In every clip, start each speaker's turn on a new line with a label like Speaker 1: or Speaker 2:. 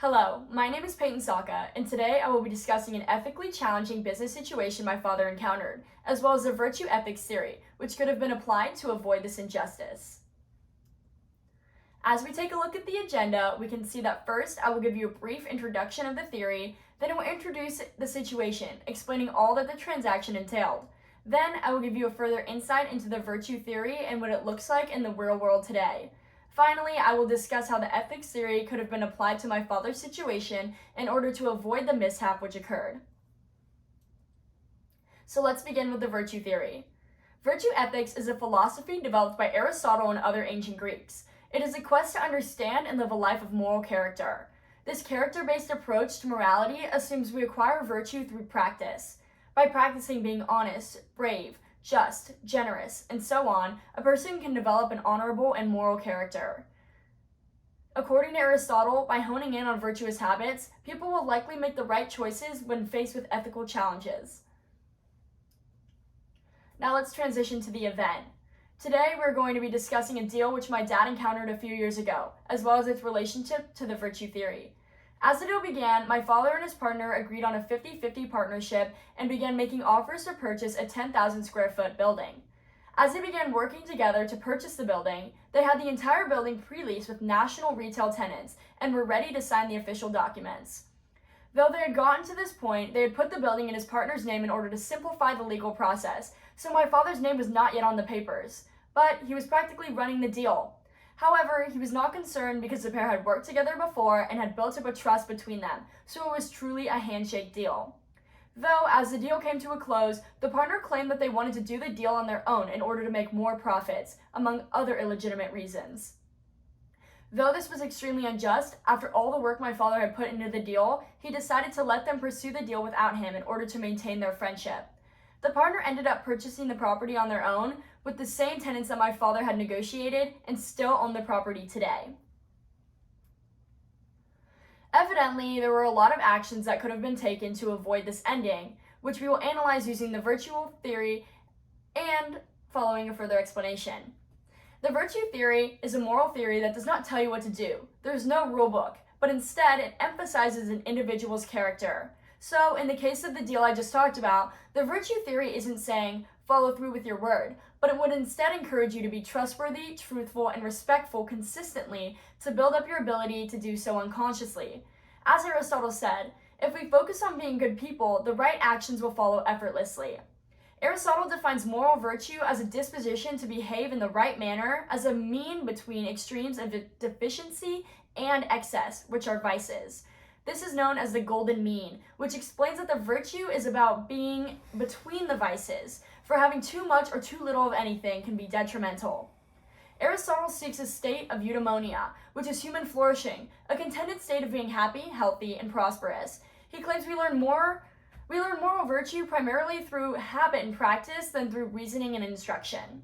Speaker 1: Hello, my name is Peyton Saka, and today I will be discussing an ethically challenging business situation my father encountered, as well as a virtue ethics theory, which could have been applied to avoid this injustice. As we take a look at the agenda, we can see that first I will give you a brief introduction of the theory, then I will introduce the situation, explaining all that the transaction entailed. Then I will give you a further insight into the virtue theory and what it looks like in the real world today. Finally, I will discuss how the ethics theory could have been applied to my father's situation in order to avoid the mishap which occurred. So let's begin with the virtue theory. Virtue ethics is a philosophy developed by Aristotle and other ancient Greeks. It is a quest to understand and live a life of moral character. This character-based approach to morality assumes we acquire virtue through practice. By practicing being honest, brave, just, generous, and so on, a person can develop an honorable and moral character. According to Aristotle, by honing in on virtuous habits, people will likely make the right choices when faced with ethical challenges. Now let's transition to the event. Today we're going to be discussing a deal which my dad encountered a few years ago, as well as its relationship to the virtue theory. As the deal began, my father and his partner agreed on a 50-50 partnership and began making offers to purchase a 10,000 square foot building. As they began working together to purchase the building, they had the entire building pre-leased with national retail tenants and were ready to sign the official documents. Though they had gotten to this point, they had put the building in his partner's name in order to simplify the legal process, so my father's name was not yet on the papers, but he was practically running the deal. However, he was not concerned because the pair had worked together before and had built up a trust between them, so it was truly a handshake deal. Though, as the deal came to a close, the partner claimed that they wanted to do the deal on their own in order to make more profits, among other illegitimate reasons. Though this was extremely unjust, after all the work my father had put into the deal, he decided to let them pursue the deal without him in order to maintain their friendship. The partner ended up purchasing the property on their own with the same tenants that my father had negotiated and still own the property today. Evidently, there were a lot of actions that could have been taken to avoid this ending, which we will analyze using the virtue theory and following a further explanation. The virtue theory is a moral theory that does not tell you what to do. There is no rule book, but instead it emphasizes an individual's character. So, in the case of the deal I just talked about, the virtue theory isn't saying follow through with your word, but it would instead encourage you to be trustworthy, truthful, and respectful consistently to build up your ability to do so unconsciously. As Aristotle said, if we focus on being good people, the right actions will follow effortlessly. Aristotle defines moral virtue as a disposition to behave in the right manner as a mean between extremes of deficiency and excess, which are vices. This is known as the golden mean, which explains that the virtue is about being between the vices, for having too much or too little of anything can be detrimental. Aristotle seeks a state of eudaimonia, which is human flourishing, a contented state of being happy, healthy, and prosperous. He claims we learn moral virtue primarily through habit and practice than through reasoning and instruction.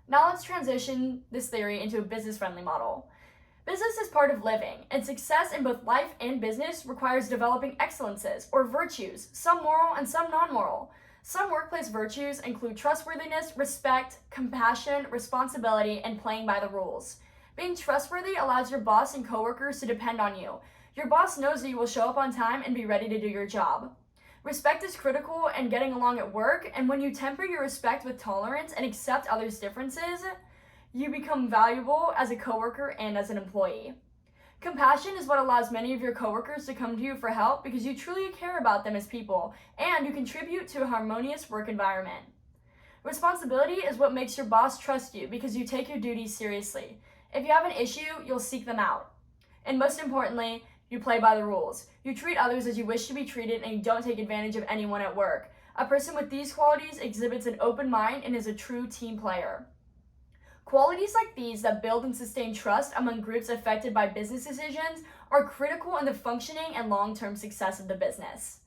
Speaker 1: Now let's transition this theory into a business-friendly model. Business is part of living, and success in both life and business requires developing excellences, or virtues, some moral and some non-moral. Some workplace virtues include trustworthiness, respect, compassion, responsibility, and playing by the rules. Being trustworthy allows your boss and coworkers to depend on you. Your boss knows that you will show up on time and be ready to do your job. Respect is critical in getting along at work, and when you temper your respect with tolerance and accept others' differences, you become valuable as a coworker and as an employee. Compassion is what allows many of your coworkers to come to you for help because you truly care about them as people, and you contribute to a harmonious work environment. Responsibility is what makes your boss trust you because you take your duties seriously. If you have an issue, you'll seek them out. And most importantly, you play by the rules. You treat others as you wish to be treated, and you don't take advantage of anyone at work. A person with these qualities exhibits an open mind and is a true team player. Qualities like these that build and sustain trust among groups affected by business decisions are critical in the functioning and long-term success of the business.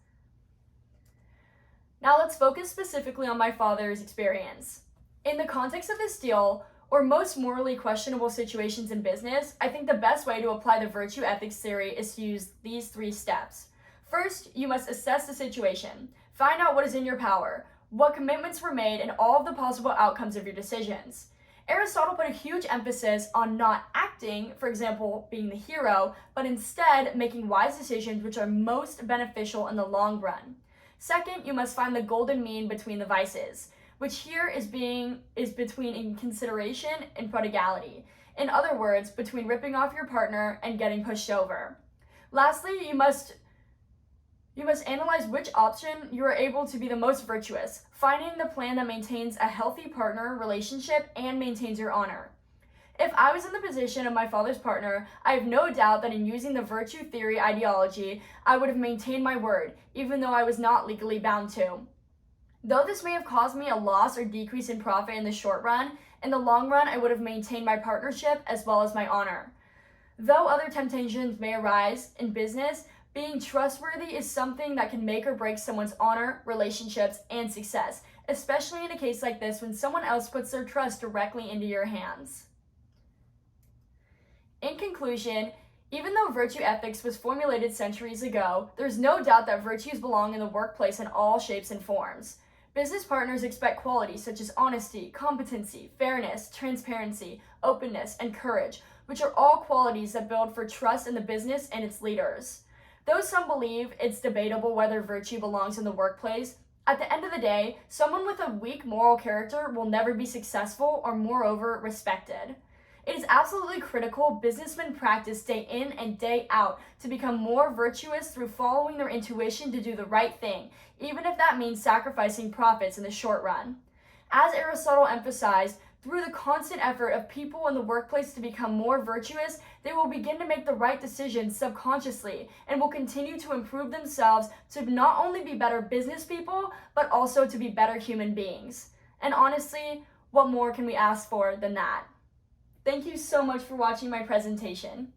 Speaker 1: Now let's focus specifically on my father's experience. In the context of this deal, or most morally questionable situations in business, I think the best way to apply the virtue ethics theory is to use these 3 steps. First, you must assess the situation. Find out what is in your power, what commitments were made, and all of the possible outcomes of your decisions. Aristotle put a huge emphasis on not acting, for example, being the hero, but instead making wise decisions which are most beneficial in the long run. Second, you must find the golden mean between the vices, which here is between inconsideration and prodigality. In other words, between ripping off your partner and getting pushed over. Lastly, you must analyze which option you are able to be the most virtuous, finding the plan that maintains a healthy partner relationship and maintains your honor. If I was in the position of my father's partner, I have no doubt that in using the virtue theory ideology, I would have maintained my word, even though I was not legally bound to. Though this may have caused me a loss or decrease in profit in the short run, in the long run I would have maintained my partnership as well as my honor. Though other temptations may arise in business, being trustworthy is something that can make or break someone's honor, relationships, and success, especially in a case like this when someone else puts their trust directly into your hands. In conclusion, even though virtue ethics was formulated centuries ago, there's no doubt that virtues belong in the workplace in all shapes and forms. Business partners expect qualities such as honesty, competency, fairness, transparency, openness, and courage, which are all qualities that build for trust in the business and its leaders. Though some believe it's debatable whether virtue belongs in the workplace, at the end of the day, someone with a weak moral character will never be successful or, moreover, respected. It is absolutely critical businessmen practice day in and day out to become more virtuous through following their intuition to do the right thing, even if that means sacrificing profits in the short run. As Aristotle emphasized, through the constant effort of people in the workplace to become more virtuous, they will begin to make the right decisions subconsciously and will continue to improve themselves to not only be better business people, but also to be better human beings. And honestly, what more can we ask for than that? Thank you so much for watching my presentation.